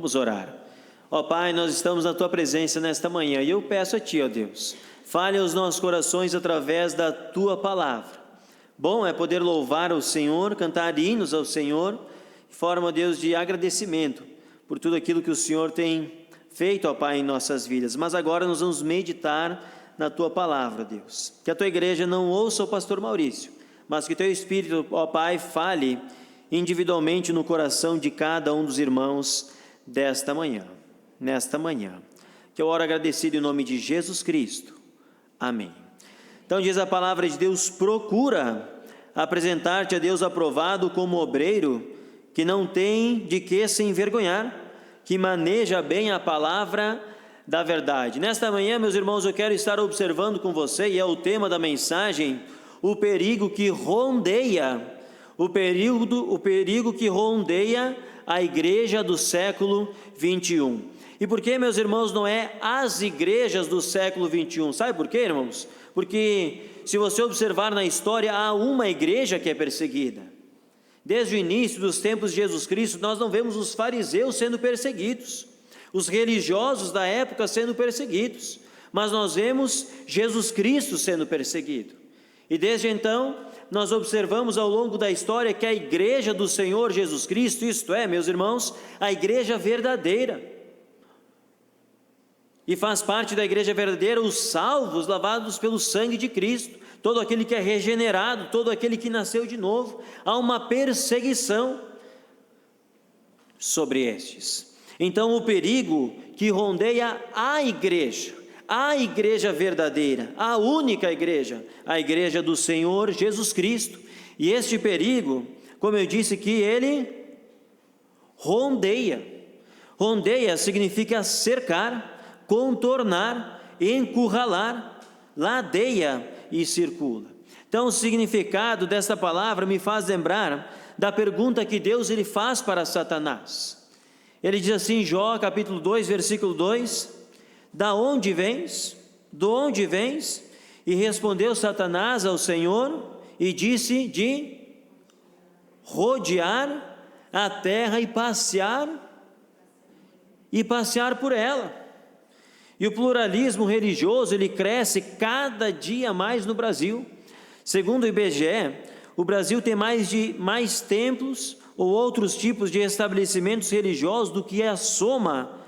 Vamos orar. Ó Pai, nós estamos na Tua presença nesta manhã e eu peço a Ti, ó Deus, fale aos nossos corações através da Tua palavra. Bom é poder louvar ao Senhor, cantar hinos ao Senhor, de forma, ó Deus, de agradecimento por tudo aquilo que o Senhor tem feito, ó Pai, em nossas vidas. Mas agora nós vamos meditar na Tua palavra, Deus. Que a Tua igreja não ouça o pastor Maurício, mas que Teu Espírito, ó Pai, fale individualmente no coração de cada um dos irmãos nesta manhã, que eu oro agradecido em nome de Jesus Cristo, amém. Então diz a palavra de Deus: procura apresentar-te a Deus aprovado como obreiro, que não tem de que se envergonhar, que maneja bem a palavra da verdade. Nesta manhã, meus irmãos, eu quero estar observando com você, e é o tema da mensagem, o perigo que rondeia, o perigo que rondeia a igreja do século 21. E por que, meus irmãos, não é as igrejas do século 21? Sabe por quê, irmãos? Porque se você observar na história, há uma igreja que é perseguida. Desde o início dos tempos de Jesus Cristo, nós não vemos os fariseus sendo perseguidos, os religiosos da época sendo perseguidos, mas nós vemos Jesus Cristo sendo perseguido. E desde então, nós observamos ao longo da história que a igreja do Senhor Jesus Cristo, isto é, meus irmãos, a igreja verdadeira, e faz parte da igreja verdadeira os salvos, lavados pelo sangue de Cristo, todo aquele que é regenerado, todo aquele que nasceu de novo. Há uma perseguição sobre estes. Então o perigo que rondeia a igreja verdadeira, a única igreja, a igreja do Senhor Jesus Cristo. E este perigo, como eu disse, que ele rondeia. Rondeia significa cercar, contornar, encurralar, ladeia e circula. Então o significado desta palavra me faz lembrar da pergunta que Deus ele faz para Satanás. Ele diz assim em Jó capítulo 2, versículo 2: da onde vens? De onde vens? E respondeu Satanás ao Senhor e disse: de rodear a terra e passear por ela. E o pluralismo religioso ele cresce cada dia mais no Brasil. Segundo o IBGE, o Brasil tem mais templos ou outros tipos de estabelecimentos religiosos do que a soma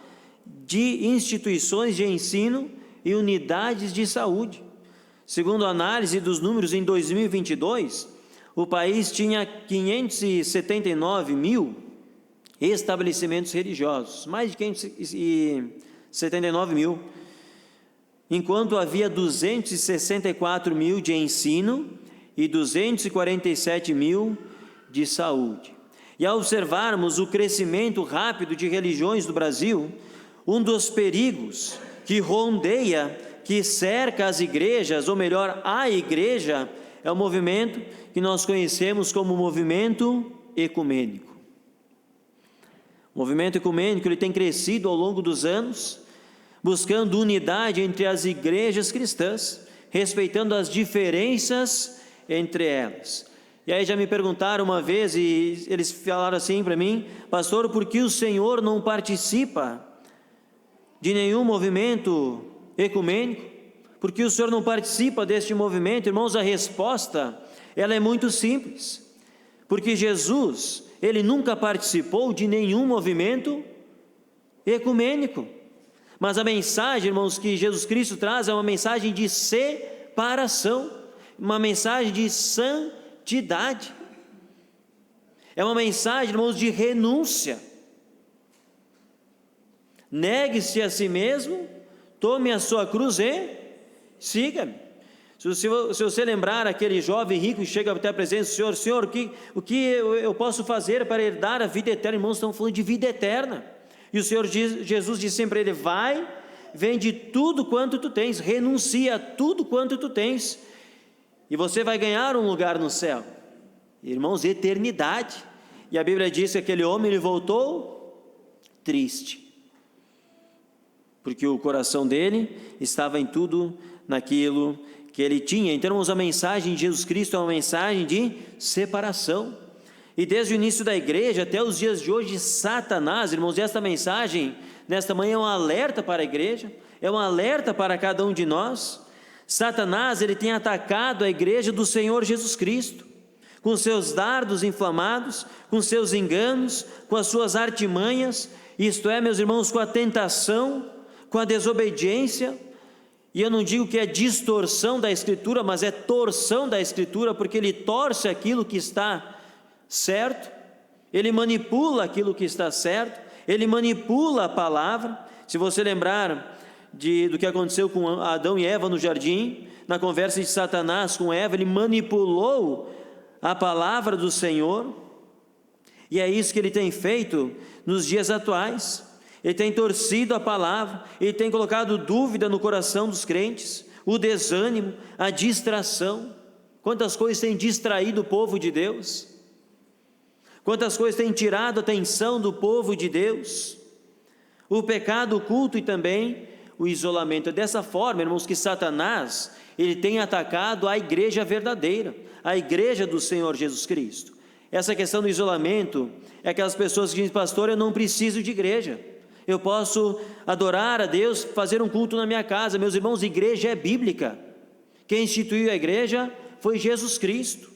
de instituições de ensino e unidades de saúde. Segundo a análise dos números, em 2022, o país tinha 579 mil estabelecimentos religiosos, mais de 579 mil, enquanto havia 264 mil de ensino e 247 mil de saúde. E ao observarmos o crescimento rápido de religiões no Brasil, um dos perigos que rondeia, que cerca as igrejas, ou melhor, a igreja, é o movimento que nós conhecemos como movimento ecumênico. O movimento ecumênico ele tem crescido ao longo dos anos, buscando unidade entre as igrejas cristãs, respeitando as diferenças entre elas. E aí já me perguntaram uma vez, e eles falaram assim para mim: pastor, por que o senhor não participa de nenhum movimento ecumênico? Porque o senhor não participa deste movimento? Irmãos, a resposta, ela é muito simples. Porque Jesus, ele nunca participou de nenhum movimento ecumênico. Mas a mensagem, irmãos, que Jesus Cristo traz é uma mensagem de separação, uma mensagem de santidade. É uma mensagem, irmãos, de renúncia. Negue-se a si mesmo, tome a sua cruz e siga-me. Se você lembrar aquele jovem rico que chega até a presença do Senhor: Senhor, o que eu posso fazer para herdar a vida eterna? Irmãos, estamos falando de vida eterna. E o Senhor Jesus disse sempre a ele: vai, vende tudo quanto tu tens, renuncia a tudo quanto tu tens, e você vai ganhar um lugar no céu. Irmãos, eternidade. E a Bíblia diz que aquele homem ele voltou triste, porque o coração dele estava em tudo naquilo que ele tinha. Então, irmãos, a mensagem de Jesus Cristo é uma mensagem de separação. E desde o início da igreja até os dias de hoje, Satanás, irmãos, esta mensagem nesta manhã é um alerta para a igreja, é um alerta para cada um de nós. Satanás, ele tem atacado a igreja do Senhor Jesus Cristo, com seus dardos inflamados, com seus enganos, com as suas artimanhas, isto é, meus irmãos, com a tentação, com a desobediência. E eu não digo que é distorção da Escritura, mas é torção da Escritura, porque ele torce aquilo que está certo, ele manipula aquilo que está certo, ele manipula a palavra. Se você lembrar do que aconteceu com Adão e Eva no jardim, na conversa de Satanás com Eva, ele manipulou a palavra do Senhor, e é isso que ele tem feito nos dias atuais. Ele tem torcido a palavra, ele tem colocado dúvida no coração dos crentes, o desânimo, a distração. Quantas coisas têm distraído o povo de Deus, quantas coisas têm tirado a atenção do povo de Deus, o pecado oculto e também o isolamento. É dessa forma, irmãos, que Satanás, ele tem atacado a igreja verdadeira, a igreja do Senhor Jesus Cristo. Essa questão do isolamento é aquelas pessoas que dizem: pastor, eu não preciso de igreja, eu posso adorar a Deus, fazer um culto na minha casa. Meus irmãos, igreja é bíblica. Quem instituiu a igreja foi Jesus Cristo.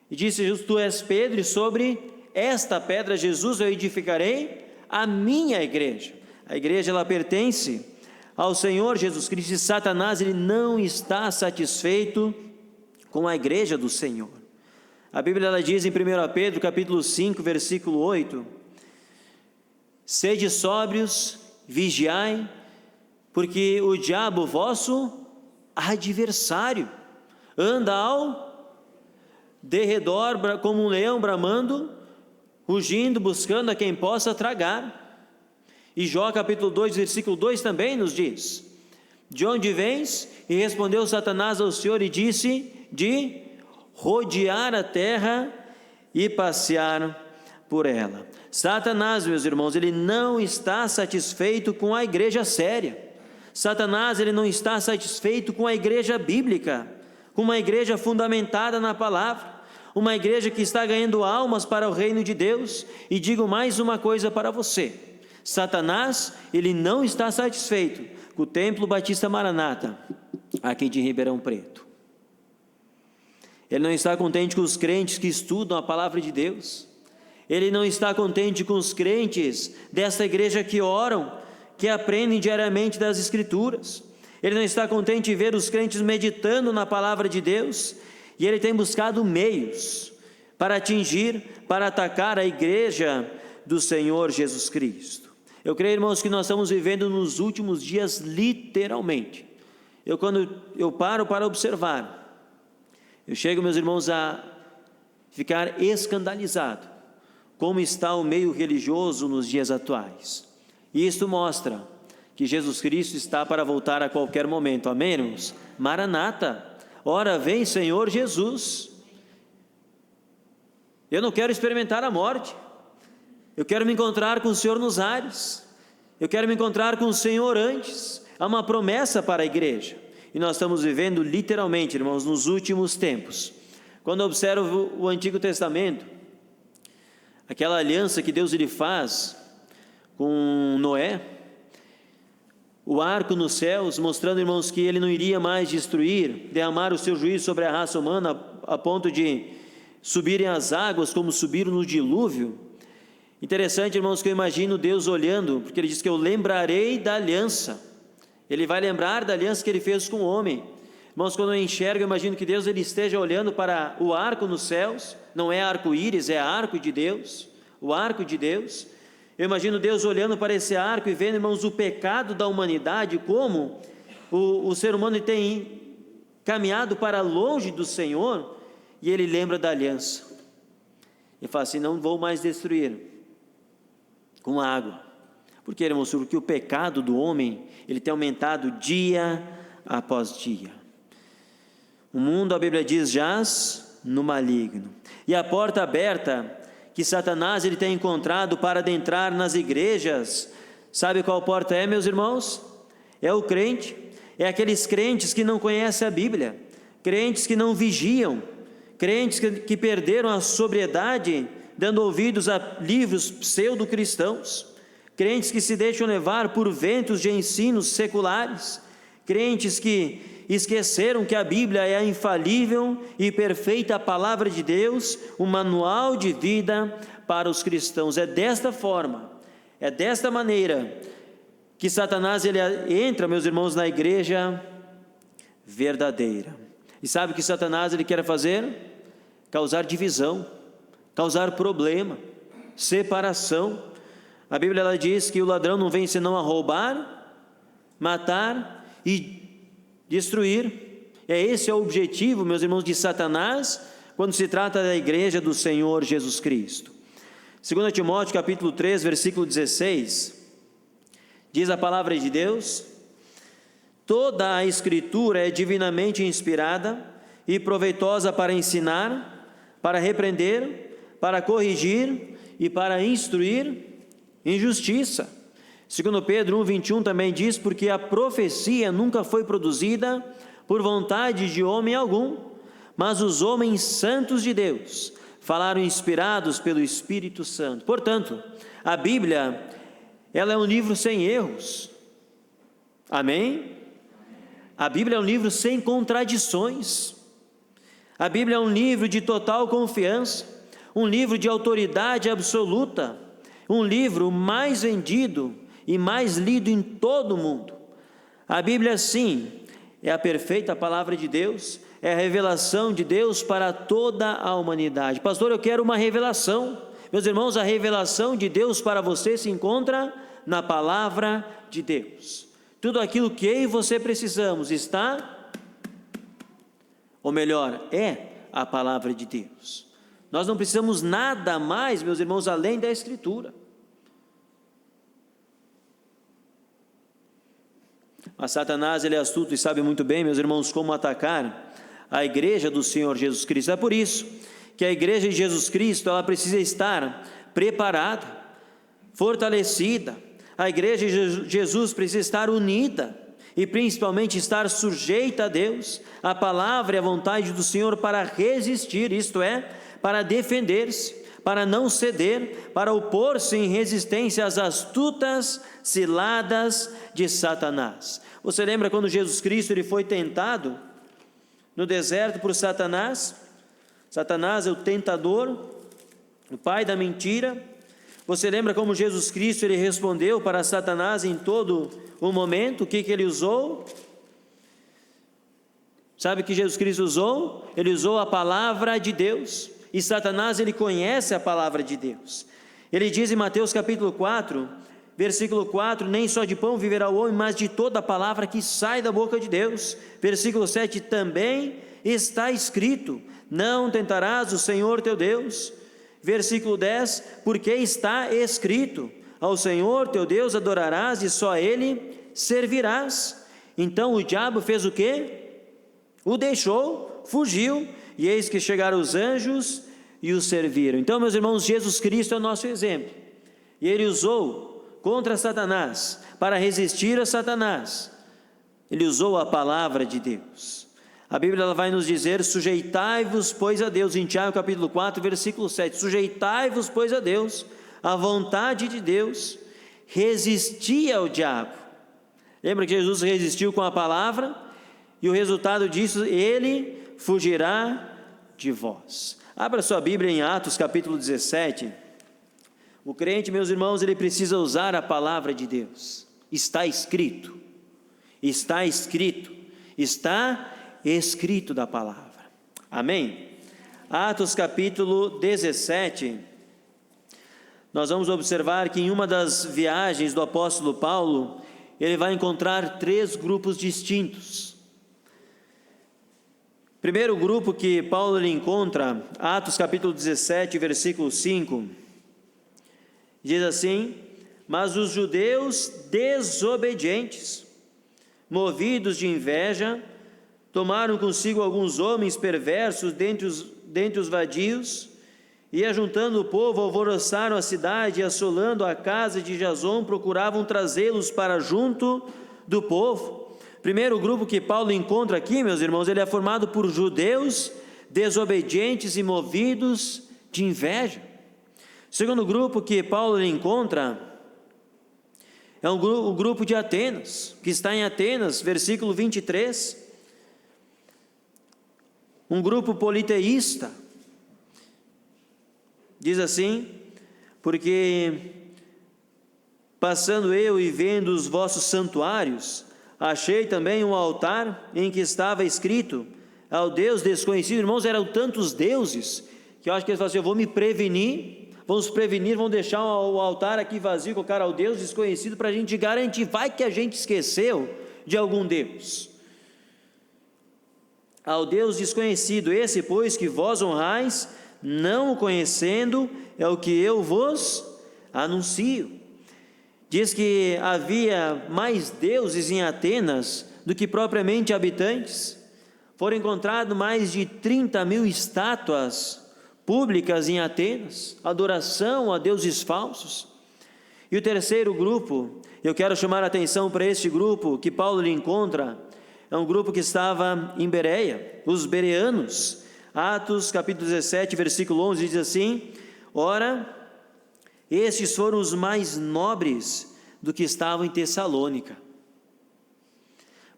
E disse Jesus: tu és Pedro, e sobre esta pedra, Jesus, eu edificarei a minha igreja. A igreja, ela pertence ao Senhor Jesus Cristo, e Satanás, ele não está satisfeito com a igreja do Senhor. A Bíblia, ela diz em 1 Pedro, capítulo 5, versículo 8: sede sóbrios, vigiai, porque o diabo, vosso adversário, anda ao derredor como um leão bramando, rugindo, buscando a quem possa tragar. E Jó capítulo 2, versículo 2 também nos diz: de onde vens? E respondeu Satanás ao Senhor e disse: de rodear a terra e passear por ela. Satanás, meus irmãos, ele não está satisfeito com a igreja séria. Satanás, ele não está satisfeito com a igreja bíblica, com uma igreja fundamentada na palavra, uma igreja que está ganhando almas para o reino de Deus. E digo mais uma coisa para você: Satanás, ele não está satisfeito com o Templo Batista Maranata, aqui de Ribeirão Preto. Ele não está contente com os crentes que estudam a palavra de Deus. Ele não está contente com os crentes desta igreja que oram, que aprendem diariamente das Escrituras. Ele não está contente em ver os crentes meditando na palavra de Deus. E ele tem buscado meios para atingir, para atacar a igreja do Senhor Jesus Cristo. Eu creio, irmãos, que nós estamos vivendo nos últimos dias, literalmente. Quando eu paro para observar, eu chego, meus irmãos, a ficar escandalizado como está o meio religioso nos dias atuais. E isto mostra que Jesus Cristo está para voltar a qualquer momento. Amém, irmãos? Maranata, ora vem Senhor Jesus. Eu não quero experimentar a morte, eu quero me encontrar com o Senhor nos ares, eu quero me encontrar com o Senhor antes. Há uma promessa para a igreja, e nós estamos vivendo literalmente, irmãos, nos últimos tempos. Quando eu observo o Antigo Testamento, aquela aliança que Deus ele faz com Noé, o arco nos céus, mostrando, irmãos, que ele não iria mais destruir, derramar o seu juízo sobre a raça humana a ponto de subirem as águas como subiram no dilúvio. Interessante, irmãos, que eu imagino Deus olhando, porque ele diz que eu lembrarei da aliança. Ele vai lembrar da aliança que ele fez com o homem. Irmãos, quando eu enxergo, eu imagino que Deus ele esteja olhando para o arco nos céus. Não é arco-íris, é arco de Deus, o arco de Deus. Eu imagino Deus olhando para esse arco e vendo, irmãos, o pecado da humanidade, como o ser humano tem caminhado para longe do Senhor, e ele lembra da aliança. Ele fala assim: não vou mais destruir com água. Por quê, irmãos? Porque o pecado do homem, ele tem aumentado dia após dia. O mundo, a Bíblia diz, jaz no maligno. E a porta aberta que Satanás ele tem encontrado para adentrar nas igrejas, sabe qual porta é, meus irmãos? É o crente, é aqueles crentes que não conhecem a Bíblia, crentes que não vigiam, crentes que perderam a sobriedade, dando ouvidos a livros pseudo-cristãos, crentes que se deixam levar por ventos de ensinos seculares, crentes que esqueceram que a Bíblia é a infalível e perfeita palavra de Deus, um manual de vida para os cristãos. É desta forma, é desta maneira que Satanás ele entra, meus irmãos, na igreja verdadeira. E sabe o que Satanás ele quer fazer? Causar divisão, causar problema, separação. A Bíblia ela diz que o ladrão não vem senão a roubar, matar e destruir. Esse é o objetivo, meus irmãos, de Satanás, quando se trata da igreja do Senhor Jesus Cristo. 2 Timóteo capítulo 3, versículo 16, diz a palavra de Deus: toda a Escritura é divinamente inspirada e proveitosa para ensinar, para repreender, para corrigir e para instruir em justiça. 2 Pedro 1,21 também diz: porque a profecia nunca foi produzida por vontade de homem algum, mas os homens santos de Deus falaram inspirados pelo Espírito Santo. Portanto, a Bíblia, ela é um livro sem erros. Amém? A Bíblia é um livro sem contradições. A Bíblia é um livro de total confiança, um livro de autoridade absoluta, um livro mais vendido e mais lido em todo o mundo. A Bíblia, sim, é a perfeita palavra de Deus, é a revelação de Deus para toda a humanidade. Pastor, eu quero uma revelação. Meus irmãos, a revelação de Deus para você se encontra na palavra de Deus. Tudo aquilo que eu e você precisamos está, ou melhor, é a palavra de Deus. Nós não precisamos nada mais, meus irmãos, além da Escritura. Mas Satanás, ele é astuto e sabe muito bem, meus irmãos, como atacar a igreja do Senhor Jesus Cristo. É por isso que a igreja de Jesus Cristo, ela precisa estar preparada, fortalecida. A igreja de Jesus precisa estar unida e principalmente estar sujeita a Deus, a palavra e a vontade do Senhor para resistir, isto é, para defender-se, para não ceder, para opor-se em resistência às astutas ciladas de Satanás. Você lembra quando Jesus Cristo ele foi tentado no deserto por Satanás? Satanás é o tentador, o pai da mentira. Você lembra como Jesus Cristo ele respondeu para Satanás em todo o momento? O que ele usou? Sabe o que Jesus Cristo usou? Ele usou a palavra de Deus. E Satanás ele conhece a palavra de Deus. Ele diz em Mateus capítulo 4, versículo 4: nem só de pão viverá o homem, mas de toda a palavra que sai da boca de Deus. Versículo 7: também está escrito: não tentarás o Senhor teu Deus. Versículo 10: porque está escrito: ao Senhor teu Deus adorarás e só a Ele servirás. Então o diabo fez o quê? O deixou, fugiu, e eis que chegaram os anjos e o serviram. Então, meus irmãos, Jesus Cristo é o nosso exemplo, e Ele usou contra Satanás, para resistir a Satanás, Ele usou a palavra de Deus. A Bíblia ela vai nos dizer: sujeitai-vos, pois, a Deus, em Tiago capítulo 4, versículo 7, sujeitai-vos, pois, a Deus, a vontade de Deus, resisti ao diabo. Lembra que Jesus resistiu com a palavra, e o resultado disso, ele fugirá de vós. Abra sua Bíblia em Atos capítulo 17, o crente, meus irmãos, ele precisa usar a palavra de Deus. Está escrito, está escrito, está escrito da palavra. Amém? Atos capítulo 17, nós vamos observar que em uma das viagens do apóstolo Paulo, ele vai encontrar 3 grupos distintos. Primeiro grupo que Paulo ele encontra, Atos capítulo 17, versículo 5, diz assim: mas os judeus desobedientes, movidos de inveja, tomaram consigo alguns homens perversos dentre os vadios, e ajuntando o povo, alvoroçaram a cidade, e assolando a casa de Jasón, procuravam trazê-los para junto do povo. Primeiro grupo que Paulo encontra aqui, meus irmãos, ele é formado por judeus desobedientes e movidos de inveja. O segundo grupo que Paulo encontra é o grupo de Atenas, que está em Atenas, versículo 23. Um grupo politeísta. Diz assim: porque passando eu e vendo os vossos santuários, achei também um altar em que estava escrito ao Deus desconhecido. Irmãos, eram tantos deuses, que eu acho que eles falaram assim: eu vou me prevenir, vamos prevenir, vamos deixar o altar aqui vazio, colocar ao Deus desconhecido, para a gente garantir, vai que a gente esqueceu de algum Deus. Ao Deus desconhecido, esse, pois, que vós honrais, não o conhecendo, é o que eu vos anuncio. Diz que havia mais deuses em Atenas do que propriamente habitantes. Foram encontrados mais de 30.000 estátuas públicas em Atenas, adoração a deuses falsos. E o terceiro grupo, eu quero chamar a atenção para este grupo que Paulo lhe encontra, é um grupo que estava em Bereia, os bereanos. Atos capítulo 17, versículo 11, diz assim: ora, estes foram os mais nobres do que estavam em Tessalônica,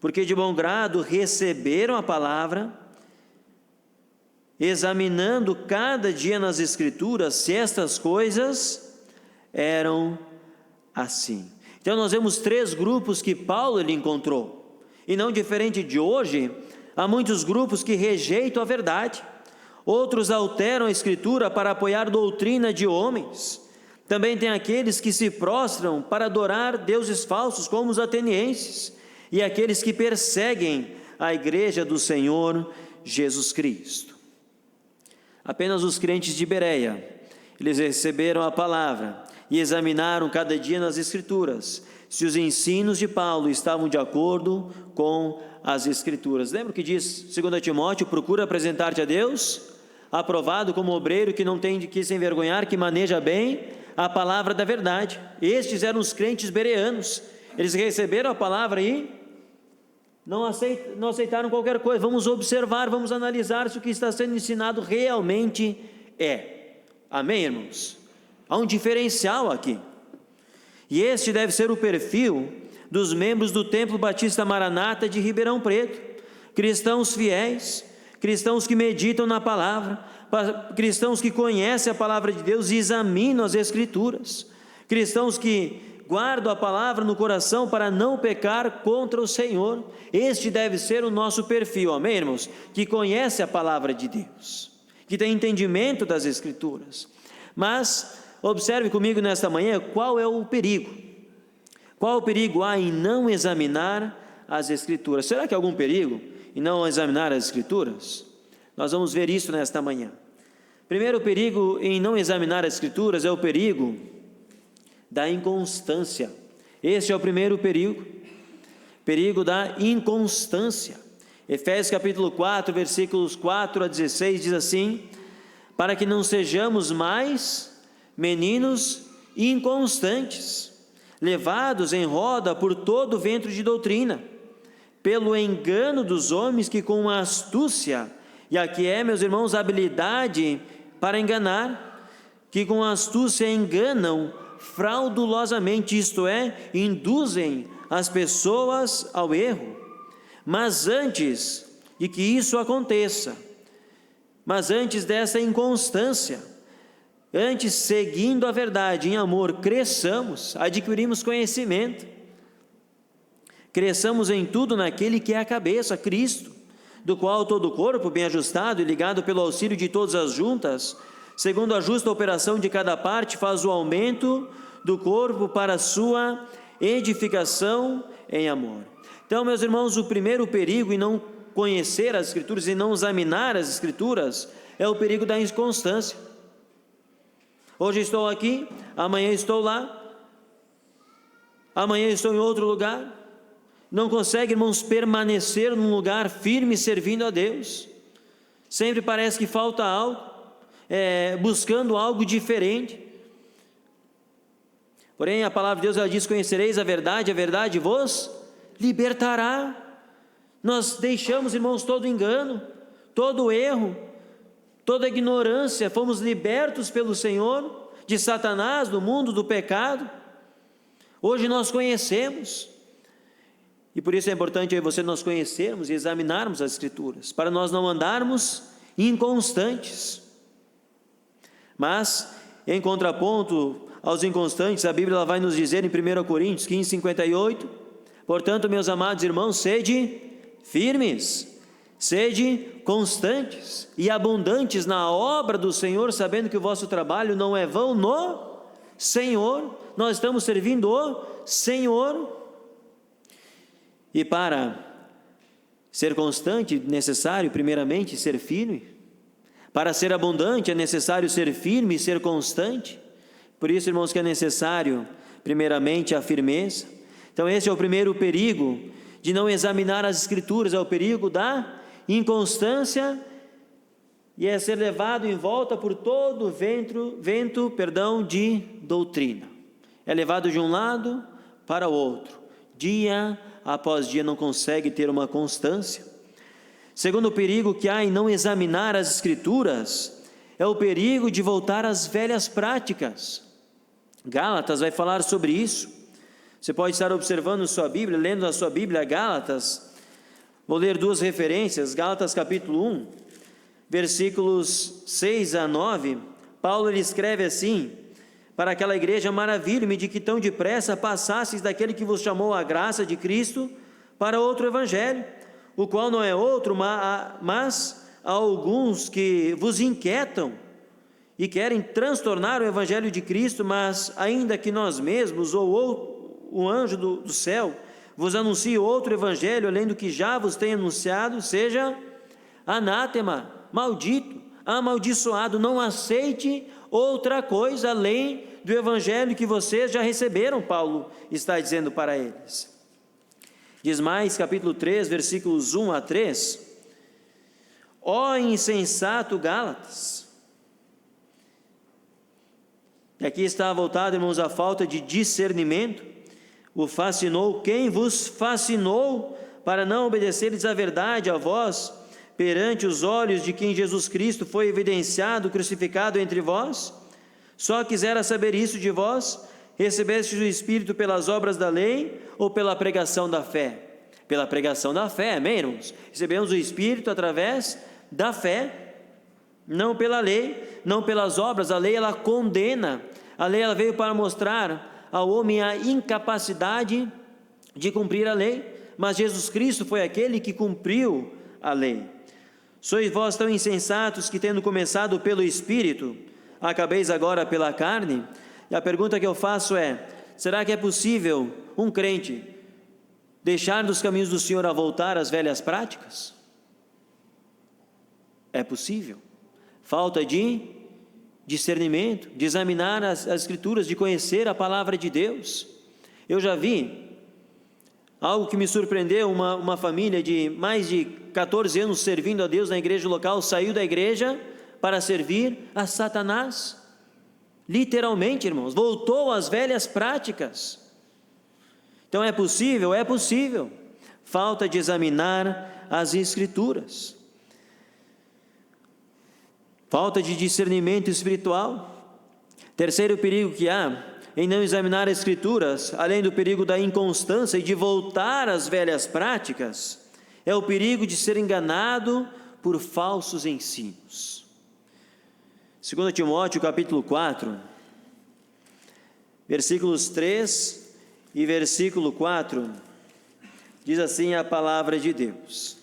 porque de bom grado receberam a palavra, examinando cada dia nas Escrituras se estas coisas eram assim. Então nós vemos três grupos que Paulo ele encontrou, e não diferente de hoje, há muitos grupos que rejeitam a verdade, outros alteram a Escritura para apoiar doutrina de homens. Também tem aqueles que se prostram para adorar deuses falsos, como os atenienses, e aqueles que perseguem a igreja do Senhor Jesus Cristo. Apenas os crentes de Bereia, eles receberam a palavra e examinaram cada dia nas Escrituras se os ensinos de Paulo estavam de acordo com as Escrituras. Lembra o que diz 2 Timóteo: procura apresentar-te a Deus aprovado como obreiro que não tem de que se envergonhar, que maneja bem a palavra da verdade. Estes eram os crentes bereanos. Eles receberam a palavra e não aceitaram qualquer coisa. Vamos observar, vamos analisar se o que está sendo ensinado realmente é. Amém, irmãos? Há um diferencial aqui. E este deve ser o perfil dos membros do Templo Batista Maranata de Ribeirão Preto. Cristãos fiéis, cristãos que meditam na palavra, cristãos que conhecem a palavra de Deus e examinam as Escrituras, cristãos que guardam a palavra no coração para não pecar contra o Senhor. Este deve ser o nosso perfil, amém, irmãos? Que conhece a palavra de Deus, que tem entendimento das Escrituras. Mas observe comigo nesta manhã qual é o perigo. Qual o perigo há em não examinar as Escrituras? Será que há algum perigo em não examinar as Escrituras? Nós vamos ver isso nesta manhã. Primeiro perigo em não examinar as Escrituras é o perigo da inconstância. Este é o primeiro perigo da inconstância. Efésios capítulo 4, versículos 4 a 16 diz assim: para que não sejamos mais meninos inconstantes, levados em roda por todo vento de doutrina, pelo engano dos homens que com astúcia, e aqui é, meus irmãos, habilidade para enganar, que com astúcia enganam fraudulosamente, isto é, induzem as pessoas ao erro. Mas antes de que isso aconteça, antes dessa inconstância, antes, seguindo a verdade em amor, cresçamos, adquirimos conhecimento, cresçamos em tudo naquele que é a cabeça, Cristo, do qual todo o corpo, bem ajustado e ligado pelo auxílio de todas as juntas, segundo a justa operação de cada parte, faz o aumento do corpo para a sua edificação em amor. Então, meus irmãos, o primeiro perigo em não conhecer as Escrituras e não examinar as Escrituras é o perigo da inconstância. Hoje estou aqui, amanhã estou lá, amanhã estou em outro lugar. Não consegue, irmãos, permanecer num lugar firme servindo a Deus. Sempre parece que falta algo, buscando algo diferente. Porém, a palavra de Deus, ela diz: conhecereis a verdade vos libertará. Nós deixamos, irmãos, todo engano, todo erro, toda ignorância, fomos libertos pelo Senhor de Satanás, do mundo, do pecado. Hoje nós conhecemos, e por isso é importante eu e você nós conhecermos e examinarmos as Escrituras, para nós não andarmos inconstantes. Mas, em contraponto aos inconstantes, a Bíblia ela vai nos dizer em 1 Coríntios 15, 58, portanto, meus amados irmãos, sede firmes, sede constantes e abundantes na obra do Senhor, sabendo que o vosso trabalho não é vão no Senhor. Nós estamos servindo o Senhor. E para ser constante, necessário primeiramente ser firme. Para ser abundante é necessário ser firme e ser constante. Por isso, irmãos, que é necessário primeiramente a firmeza. Então esse é o primeiro perigo de não examinar as Escrituras, é o perigo da inconstância, e é ser levado em volta por todo vento de doutrina. É levado de um lado para o outro, dia após dia, não consegue ter uma constância. Segundo perigo que há em não examinar as Escrituras, é o perigo de voltar às velhas práticas. Gálatas vai falar sobre isso. Você pode estar observando sua Bíblia, lendo na sua Bíblia Gálatas. Vou ler duas referências, Gálatas capítulo 1, versículos 6 a 9, Paulo ele escreve assim: para aquela igreja, maravilho-me de que tão depressa passasseis daquele que vos chamou à graça de Cristo para outro evangelho, o qual não é outro, mas há alguns que vos inquietam e querem transtornar o evangelho de Cristo, mas ainda que nós mesmos ou o anjo do céu vos anuncie outro evangelho, além do que já vos tem anunciado, seja anátema, maldito, amaldiçoado. Não aceite outra coisa além do evangelho que vocês já receberam, Paulo está dizendo para eles. Diz mais, capítulo 3, versículos 1 a 3, ó insensato Gálatas. E aqui está voltado, irmãos, a falta de discernimento. O fascinou, quem vos fascinou para não obedeceres à verdade, a vós, perante os olhos de quem Jesus Cristo foi evidenciado, crucificado entre vós? Só quisera saber isso de vós: recebestes o Espírito pelas obras da lei ou pela pregação da fé? Pela pregação da fé, amém, irmãos? Recebemos o Espírito através da fé, não pela lei, não pelas obras. A lei ela condena, a lei ela veio para mostrar ao homem a incapacidade de cumprir a lei, mas Jesus Cristo foi aquele que cumpriu a lei. Sois vós tão insensatos que, tendo começado pelo Espírito, acabeis agora pela carne? E a pergunta que eu faço é: será que é possível um crente deixar dos caminhos do Senhor a voltar às velhas práticas? É possível. Falta de discernimento, de examinar as Escrituras, de conhecer a palavra de Deus. Eu já vi algo que me surpreendeu, uma família de mais de 14 anos servindo a Deus na igreja local, saiu da igreja para servir a Satanás, literalmente, irmãos, voltou às velhas práticas. Então é possível? É possível. Falta de examinar as Escrituras. Falta de discernimento espiritual. Terceiro perigo que há em não examinar as Escrituras, além do perigo da inconstância e de voltar às velhas práticas, é o perigo de ser enganado por falsos ensinos. 2 Timóteo capítulo 4, versículos 3 e versículo 4, diz assim a palavra de Deus: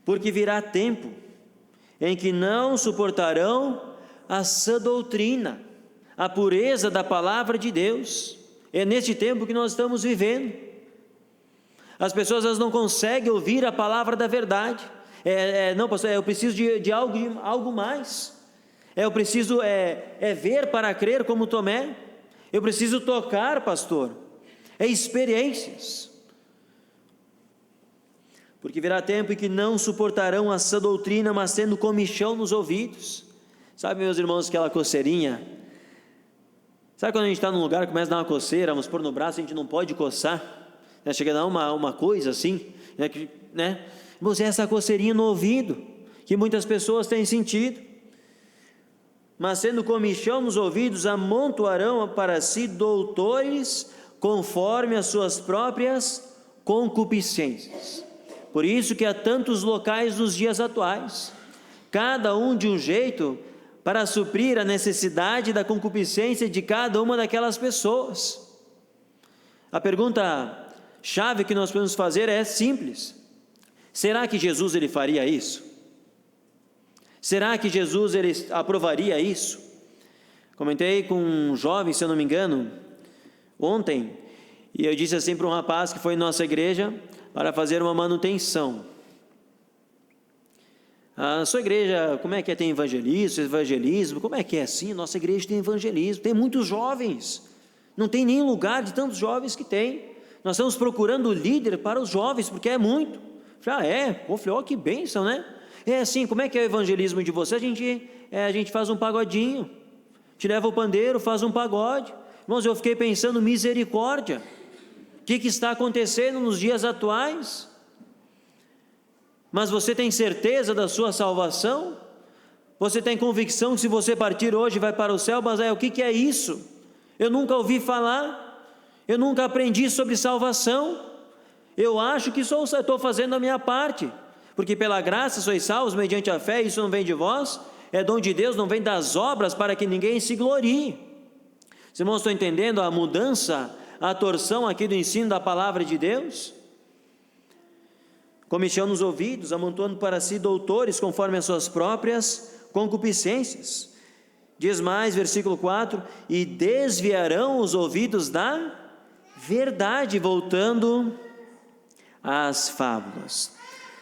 porque virá tempo em que não suportarão a sã doutrina, a pureza da palavra de Deus. É neste tempo que nós estamos vivendo. As pessoas elas não conseguem ouvir a palavra da verdade. Não, pastor, eu preciso de algo mais. Eu preciso ver para crer, como Tomé. Eu preciso tocar, pastor. Experiências. Porque virá tempo em que não suportarão a sã doutrina, mas tendo comichão nos ouvidos. Sabe, meus irmãos, aquela coceirinha? Sabe quando a gente está num lugar, começa a dar uma coceira, vamos pôr no braço, a gente não pode coçar, chega a dar uma coisa assim, né? Irmãos, é essa coceirinha no ouvido, que muitas pessoas têm sentido. Mas tendo comichão nos ouvidos, amontoarão para si doutores conforme as suas próprias concupiscências. Por isso que há tantos locais nos dias atuais, cada um de um jeito, para suprir a necessidade da concupiscência de cada uma daquelas pessoas. A pergunta chave que nós podemos fazer é simples: será que Jesus ele faria isso? Será que Jesus ele aprovaria isso? Comentei com um jovem, se eu não me engano, ontem, e eu disse assim para um rapaz que foi em nossa igreja para fazer uma manutenção. A sua igreja, como é que é? Tem evangelismo? Como é que é assim? Nossa igreja tem evangelismo, tem muitos jovens, não tem nem lugar de tantos jovens que tem. Nós estamos procurando líder para os jovens, porque é muito. Falei, que bênção, né? É assim, como é que é o evangelismo de você? A gente faz um pagodinho, te leva o pandeiro, faz um pagode. Irmãos, eu fiquei pensando, misericórdia, o que está acontecendo nos dias atuais? Mas você tem certeza da sua salvação? Você tem convicção que se você partir hoje vai para o céu? Mas o que é isso? Eu nunca ouvi falar, eu nunca aprendi sobre salvação. Eu acho que só estou fazendo a minha parte, porque pela graça sois salvos mediante a fé, isso não vem de vós, é dom de Deus, não vem das obras, para que ninguém se glorie. Os irmãos estão entendendo a mudança, a torção aqui do ensino da palavra de Deus? Comichão nos ouvidos, amontoando para si doutores conforme as suas próprias concupiscências. Diz mais, versículo 4, e desviarão os ouvidos da verdade, voltando às fábulas.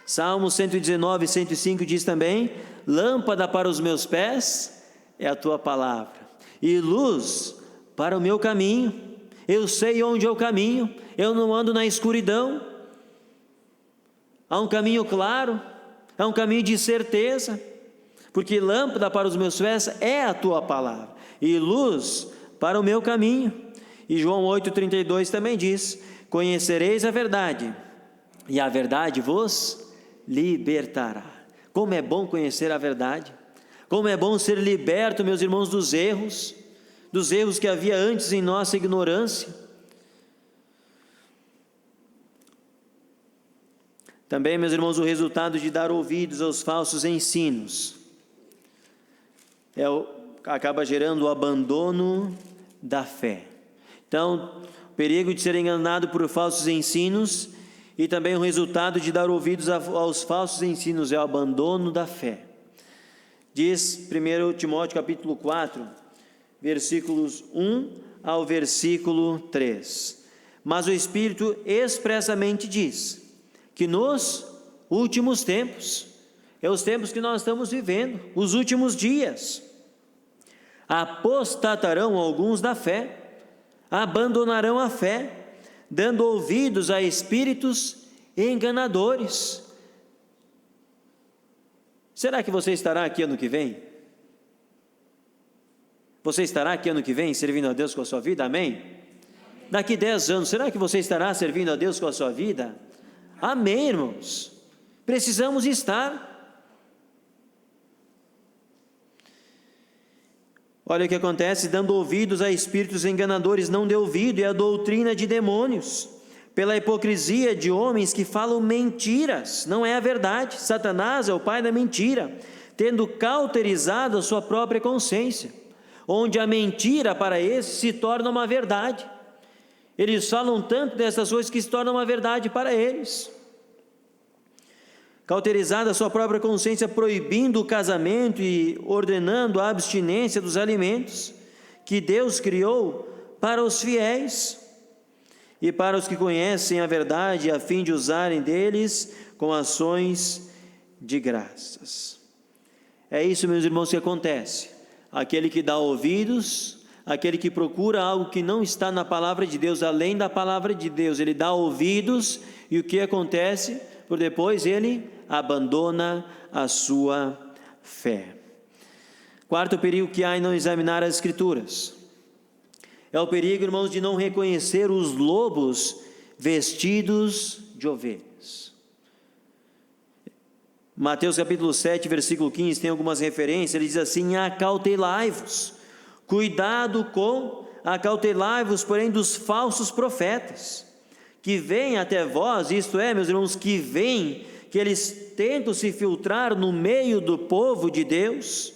Salmo 119, 105 diz também, lâmpada para os meus pés é a tua palavra, e luz para o meu caminho. Eu sei onde eu caminho, eu não ando na escuridão. Há um caminho claro, há um caminho de certeza, porque lâmpada para os meus pés é a tua palavra, e luz para o meu caminho. E João 8,32 também diz, conhecereis a verdade, e a verdade vos libertará. Como é bom conhecer a verdade, como é bom ser liberto, meus irmãos, dos erros que havia antes em nossa ignorância. Também, meus irmãos, o resultado de dar ouvidos aos falsos ensinos acaba gerando o abandono da fé. Então, o perigo de ser enganado por falsos ensinos e também o resultado de dar ouvidos aos falsos ensinos é o abandono da fé. Diz 1 Timóteo capítulo 4, versículos 1 ao versículo 3. Mas o Espírito expressamente diz que nos últimos tempos, os tempos que nós estamos vivendo, os últimos dias, apostatarão alguns da fé, abandonarão a fé, dando ouvidos a espíritos enganadores. Será que você estará aqui ano que vem? Você estará aqui ano que vem servindo a Deus com a sua vida? Amém? Daqui 10 anos, será que você estará servindo a Deus com a sua vida? Amém, irmãos? Precisamos estar. Olha o que acontece, dando ouvidos a espíritos enganadores, não dê ouvido, é a doutrina de demônios, pela hipocrisia de homens que falam mentiras, não é a verdade. Satanás é o pai da mentira, tendo cauterizado a sua própria consciência, onde a mentira para esse se torna uma verdade. Eles falam tanto dessas coisas que se tornam uma verdade para eles. Cauterizada a sua própria consciência, proibindo o casamento e ordenando a abstinência dos alimentos que Deus criou para os fiéis e para os que conhecem a verdade, a fim de usarem deles com ações de graças. É isso, meus irmãos, que acontece. Aquele que dá ouvidos, aquele que procura algo que não está na palavra de Deus, além da palavra de Deus, ele dá ouvidos, e o que acontece? Por depois ele abandona a sua fé. Quarto perigo que há em não examinar as Escrituras é o perigo, irmãos, de não reconhecer os lobos vestidos de ovelhas. Mateus capítulo 7, versículo 15, tem algumas referências. Ele diz assim: acautelai-vos, acautelai-vos, porém, dos falsos profetas, que vêm até vós, isto é, meus irmãos, que eles tentam se filtrar no meio do povo de Deus,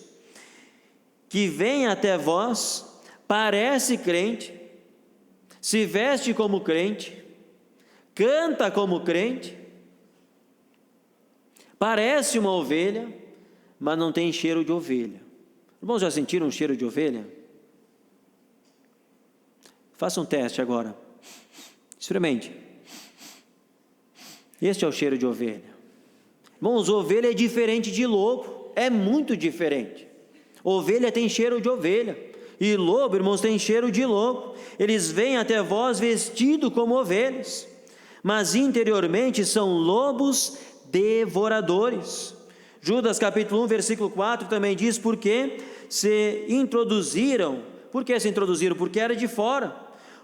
que vêm até vós, parece crente, se veste como crente, canta como crente, parece uma ovelha, mas não tem cheiro de ovelha. Irmãos, já sentiram um cheiro de ovelha? Faça um teste agora. Experimente. Este é o cheiro de ovelha. Irmãos, ovelha é diferente de lobo. É muito diferente. Ovelha tem cheiro de ovelha. E lobo, irmãos, tem cheiro de lobo. Eles vêm até vós vestidos como ovelhas, mas interiormente são lobos devoradores. Judas capítulo 1, versículo 4 também diz: porque se introduziram. Por que se introduziram? Porque era de fora,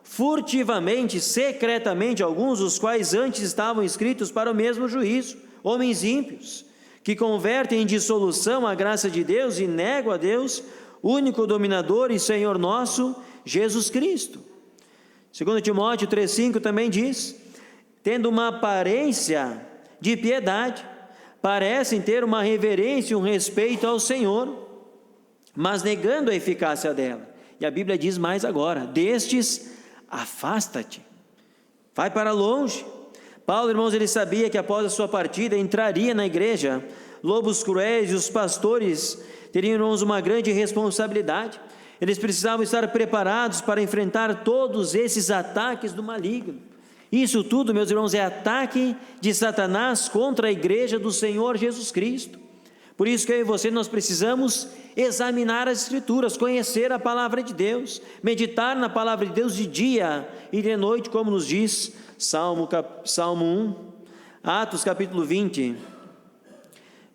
furtivamente, secretamente, alguns os quais antes estavam inscritos para o mesmo juízo, homens ímpios, que convertem em dissolução a graça de Deus e negam a Deus, único dominador e Senhor nosso, Jesus Cristo. 2 Timóteo 3,5 também diz: tendo uma aparência de piedade, parecem ter uma reverência e um respeito ao Senhor, mas negando a eficácia dela. E a Bíblia diz mais agora: destes, afasta-te, vai para longe. Paulo, irmãos, ele sabia que após a sua partida entraria na igreja lobos cruéis, e os pastores teriam, irmãos, uma grande responsabilidade. Eles precisavam estar preparados para enfrentar todos esses ataques do maligno. Isso tudo, meus irmãos, é ataque de Satanás contra a igreja do Senhor Jesus Cristo. Por isso que eu e você, nós precisamos examinar as Escrituras, conhecer a palavra de Deus, meditar na palavra de Deus de dia e de noite, como nos diz Salmo 1, Atos capítulo 20,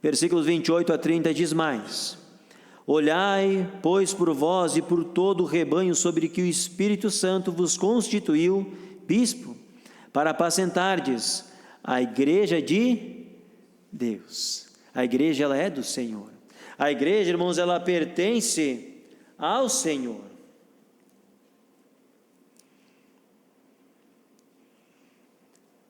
versículos 28 a 30, diz mais: olhai, pois, por vós e por todo o rebanho sobre que o Espírito Santo vos constituiu bispo, para apacentardes a igreja de Deus. A igreja, ela é do Senhor. A igreja, irmãos, ela pertence ao Senhor.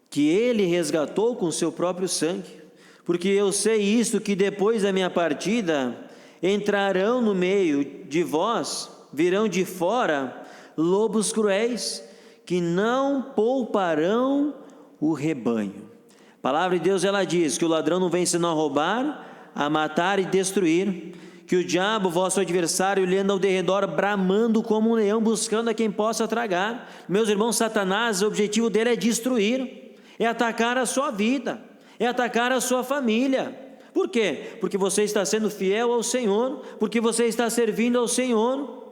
Que Ele resgatou com seu próprio sangue. Porque eu sei isto, que depois da minha partida, entrarão no meio de vós, virão de fora, lobos cruéis, que não pouparão o rebanho. A palavra de Deus, ela diz que o ladrão não vem senão a roubar, a matar e destruir, que o diabo, vosso adversário, ele anda ao derredor bramando como um leão, buscando a quem possa tragar. Meus irmãos, Satanás, o objetivo dele é destruir, é atacar a sua vida, é atacar a sua família. Por quê? Porque você está sendo fiel ao Senhor, porque você está servindo ao Senhor.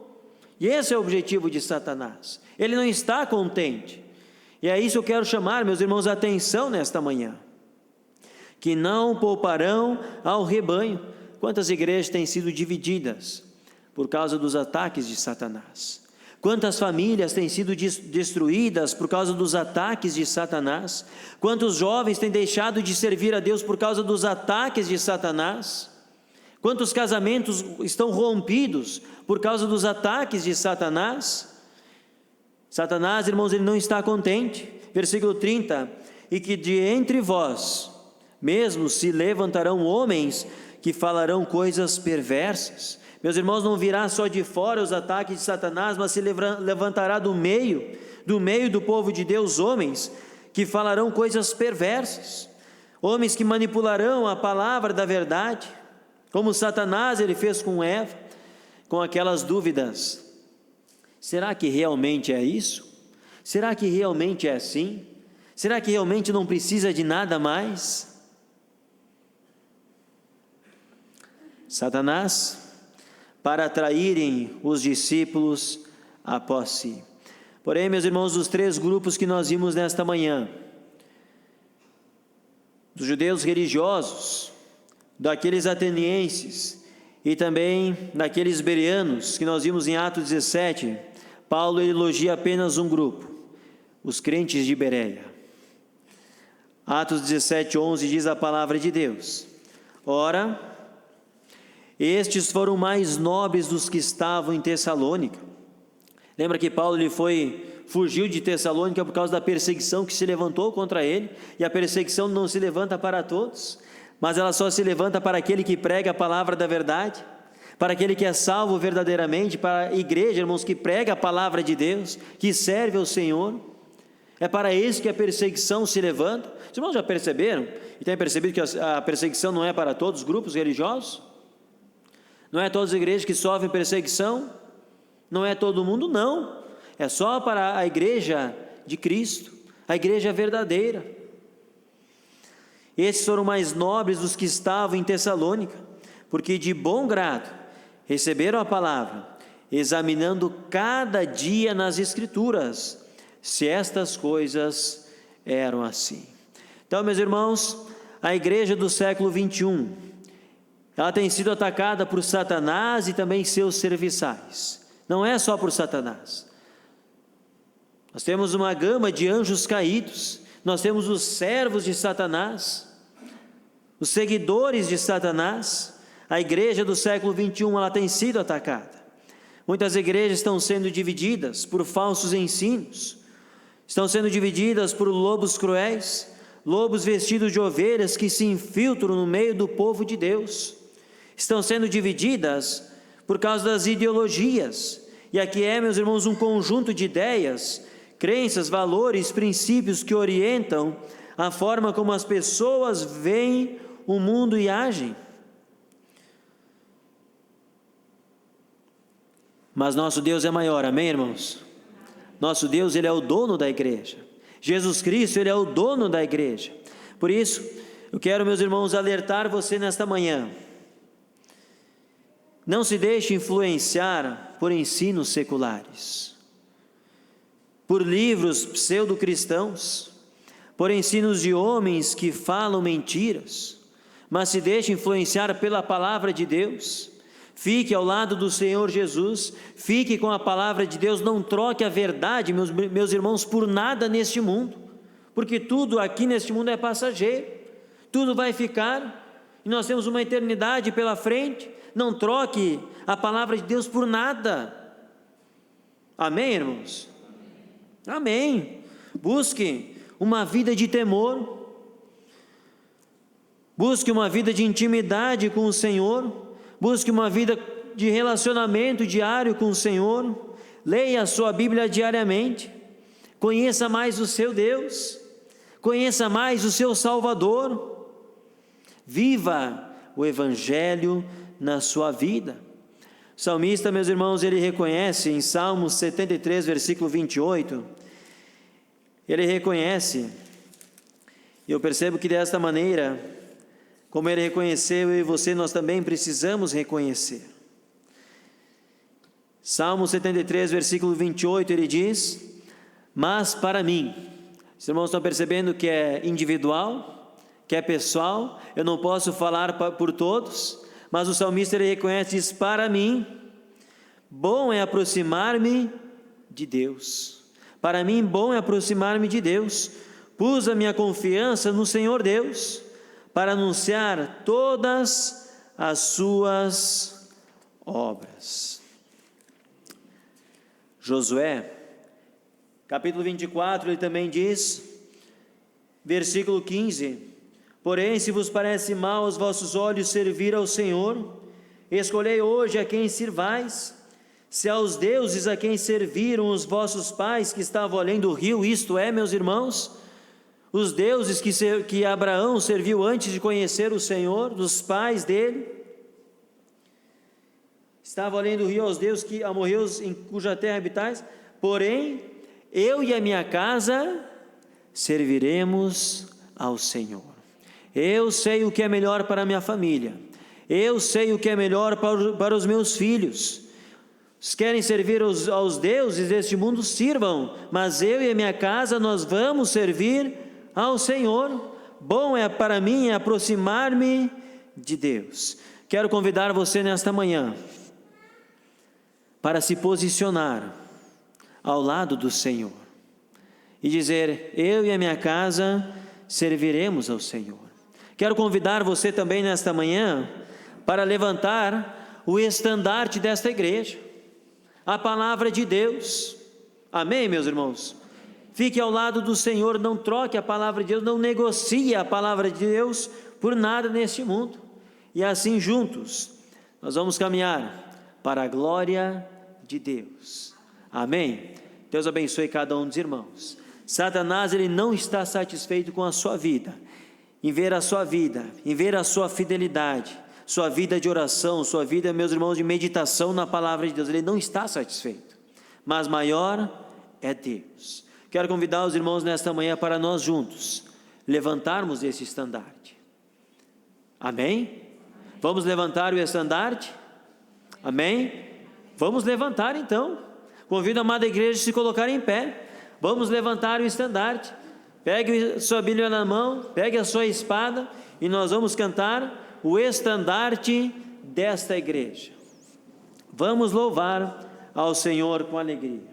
E esse é o objetivo de Satanás. Ele não está contente. E é isso que eu quero chamar, meus irmãos, a atenção nesta manhã. Que não pouparão ao rebanho. Quantas igrejas têm sido divididas por causa dos ataques de Satanás? Quantas famílias têm sido destruídas por causa dos ataques de Satanás? Quantos jovens têm deixado de servir a Deus por causa dos ataques de Satanás? Quantos casamentos estão rompidos por causa dos ataques de Satanás? Satanás, irmãos, ele não está contente. Versículo 30, e que de entre vós mesmos se levantarão homens que falarão coisas perversas. Meus irmãos, não virá só de fora os ataques de Satanás, mas se levantará do meio do povo de Deus, homens que falarão coisas perversas, homens que manipularão a palavra da verdade, como Satanás ele fez com Eva, com aquelas dúvidas: será que realmente é isso? Será que realmente é assim? Será que realmente não precisa de nada mais? Satanás, para atraírem os discípulos após si. Porém, meus irmãos, dos três grupos que nós vimos nesta manhã, dos judeus religiosos, daqueles atenienses e também daqueles bereanos que nós vimos em Atos 17, Paulo elogia apenas um grupo, os crentes de Bereia. Atos 17:11 diz a palavra de Deus: Ora, estes foram mais nobres dos que estavam em Tessalônica. Lembra que Paulo fugiu de Tessalônica por causa da perseguição que se levantou contra ele, e a perseguição não se levanta para todos, mas ela só se levanta para aquele que prega a palavra da verdade, para aquele que é salvo verdadeiramente, para a igreja, irmãos, que prega a palavra de Deus, que serve ao Senhor. É para isso que a perseguição se levanta. Os irmãos já perceberam e têm percebido que a perseguição não é para todos os grupos religiosos? Não é todas as igrejas que sofrem perseguição? Não é todo mundo, não. É só para a igreja de Cristo, a igreja verdadeira. Esses foram mais nobres dos que estavam em Tessalônica, porque de bom grado receberam a palavra, examinando cada dia nas Escrituras, se estas coisas eram assim. Então, meus irmãos, a igreja do século 21, ela tem sido atacada por Satanás e também seus serviçais. Não é só por Satanás. Nós temos uma gama de anjos caídos, nós temos os servos de Satanás, os seguidores de Satanás. A igreja do século 21, ela tem sido atacada. Muitas igrejas estão sendo divididas por falsos ensinos, estão sendo divididas por lobos cruéis, lobos vestidos de ovelhas que se infiltram no meio do povo de Deus. Estão sendo divididas por causa das ideologias. E aqui meus irmãos, um conjunto de ideias, crenças, valores, princípios que orientam a forma como as pessoas veem o mundo e agem. Mas nosso Deus é maior, amém, irmãos? Nosso Deus, Ele é o dono da igreja. Jesus Cristo, Ele é o dono da igreja. Por isso, eu quero, meus irmãos, alertar você nesta manhã. Não se deixe influenciar por ensinos seculares, por livros pseudo-cristãos, por ensinos de homens que falam mentiras, mas se deixe influenciar pela palavra de Deus. Fique ao lado do Senhor Jesus, fique com a palavra de Deus, não troque a verdade, meus irmãos, por nada neste mundo, porque tudo aqui neste mundo é passageiro, tudo vai ficar, e nós temos uma eternidade pela frente. Não troque a palavra de Deus por nada. Amém, irmãos? Amém. Busque uma vida de temor, busque uma vida de intimidade com o Senhor, busque uma vida de relacionamento diário com o Senhor, leia a sua Bíblia diariamente, conheça mais o seu Deus, conheça mais o seu Salvador, viva o Evangelho na sua vida. O salmista, meus irmãos, ele reconhece em Salmos 73, versículo 28, ele reconhece, e eu percebo que desta maneira, como ele reconheceu, eu e você, nós também precisamos reconhecer. Salmo 73, versículo 28, ele diz: mas para mim, os irmãos estão percebendo que é individual, que é pessoal, eu não posso falar por todos, mas o salmista ele reconhece, diz: para mim, bom é aproximar-me de Deus. Para mim, bom é aproximar-me de Deus. Pus a minha confiança no Senhor Deus, para anunciar todas as suas obras. Josué, capítulo 24, ele também diz, versículo 15: porém, se vos parece mal aos vossos olhos servir ao Senhor, escolhei hoje a quem sirvais, se aos deuses a quem serviram os vossos pais que estavam além do rio, isto é, meus irmãos, os deuses que Abraão serviu antes de conhecer o Senhor, dos pais dele, estavam além do rio, aos deuses que amorreus em cuja terra habitais, porém, eu e a minha casa serviremos ao Senhor. Eu sei o que é melhor para a minha família, eu sei o que é melhor para os meus filhos. Se querem servir aos deuses deste mundo, sirvam, mas eu e a minha casa, nós vamos servir ao Senhor. Bom é para mim aproximar-me de Deus. Quero convidar você nesta manhã para se posicionar ao lado do Senhor e dizer: eu e a minha casa serviremos ao Senhor. Quero convidar você também nesta manhã para levantar o estandarte desta igreja, a palavra de Deus. Amém, meus irmãos? Fique ao lado do Senhor, não troque a palavra de Deus, não negocie a palavra de Deus por nada neste mundo. E assim juntos, nós vamos caminhar para a glória de Deus. Amém? Deus abençoe cada um dos irmãos. Satanás, ele não está satisfeito com a sua vida, em ver a sua vida, em ver a sua fidelidade, sua vida de oração, sua vida, meus irmãos, de meditação na palavra de Deus. Ele não está satisfeito, mas maior é Deus. Quero convidar os irmãos nesta manhã para nós juntos levantarmos esse estandarte. Amém? Vamos levantar o estandarte? Amém? Vamos levantar então. Convido a amada igreja a se colocar em pé. Vamos levantar o estandarte. Pegue sua Bíblia na mão, pegue a sua espada e nós vamos cantar o estandarte desta igreja. Vamos louvar ao Senhor com alegria.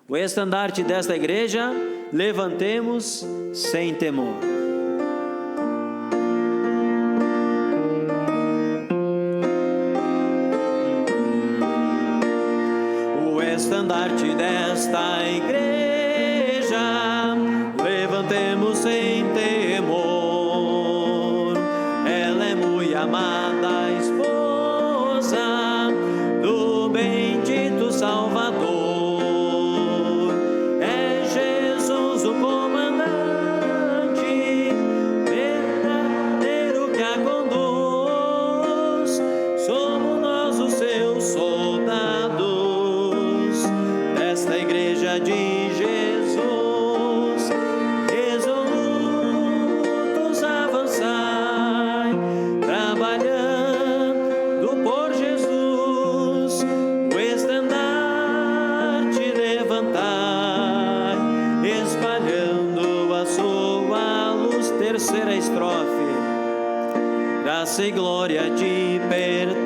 O estandarte desta igreja, levantemos sem temor. O estandarte desta igreja, levantemos sem temor. Ela é muito amada esposa do bendito Salvador. É Jesus o comandante, verdadeiro que a conduz. Somos nós os seus soldados desta igreja de Jesus. Resolutos avançai, trabalhando por Jesus. O estandarte levantai, espalhando a sua luz. Terceira estrofe. Graça e glória te pertencem,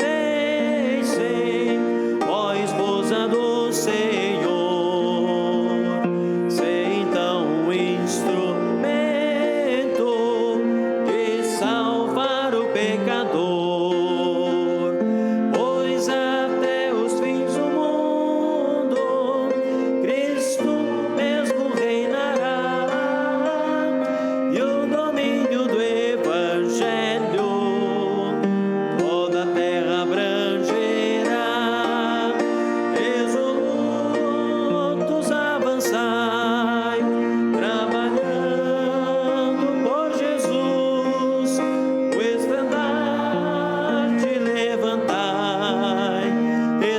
ó esposa do Senhor. Sei então um instrumento de salvar o pecador, pois até os fins do mundo Cristo mesmo reinará, e o domínio do Evangelho toda a terra abrangerá. Resolutos avançai, trabalhando por Jesus. O estandarte levantai,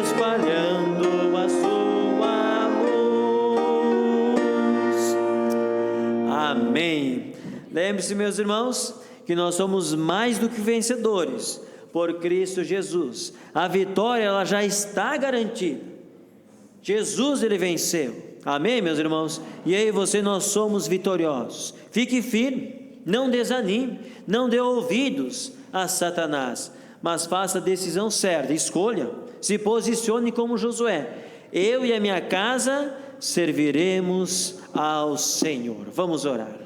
espalhando a sua luz. Amém. Lembre-se, meus irmãos, que nós somos mais do que vencedores por Cristo Jesus. A vitória, ela já está garantida. Jesus, ele venceu. Amém, meus irmãos? E eu e você, nós somos vitoriosos. Fique firme, não desanime, não dê ouvidos a Satanás, mas faça a decisão certa, escolha, se posicione como Josué. Eu e a minha casa serviremos ao Senhor. Vamos orar.